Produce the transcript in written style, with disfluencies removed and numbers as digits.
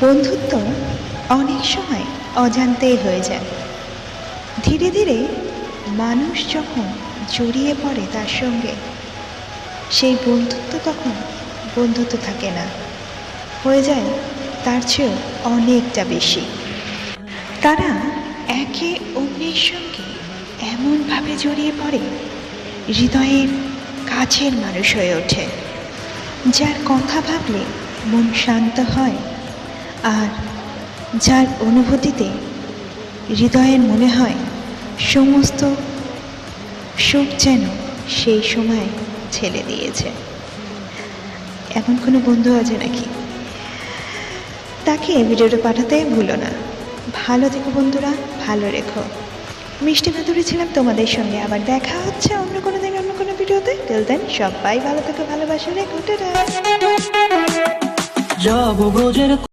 বন্ধুত্ব অনেক সময় অজান্তেই হয়ে যায়। ধীরে ধীরে মানুষ যখন জড়িয়ে পড়ে তার সঙ্গে, সেই বন্ধুত্ব তখন বন্ধুত্ব থাকে না, হয়ে যায় তার চেয়েও অনেকটা বেশি। তারা একে অন্যের সঙ্গে এমনভাবে জড়িয়ে পড়ে, হৃদয়ের কাছের মানুষ হয়ে ওঠে, যার কথা ভাবলে মন শান্ত হয়, আর যার অনুভূতিতে হৃদয়ের মনে হয় সমস্ত সুখ যেন সেই সময় ছেড়ে দিয়েছে। এমন কোনো বন্ধু আছে নাকি? তাকে ভিডিওটা পাঠাতে ভুলো না। ভালো থেকো বন্ধুরা, ভালো রেখো। মিষ্টি মাধুরী ছিলাম তোমাদের সঙ্গে। আবার দেখা হচ্ছে অন্য কোনো দিন অন্য কোনো ভিডিওতে। টিল দেন সবাই ভালো থেকো, ভালোবাসা রেখো। টাটা।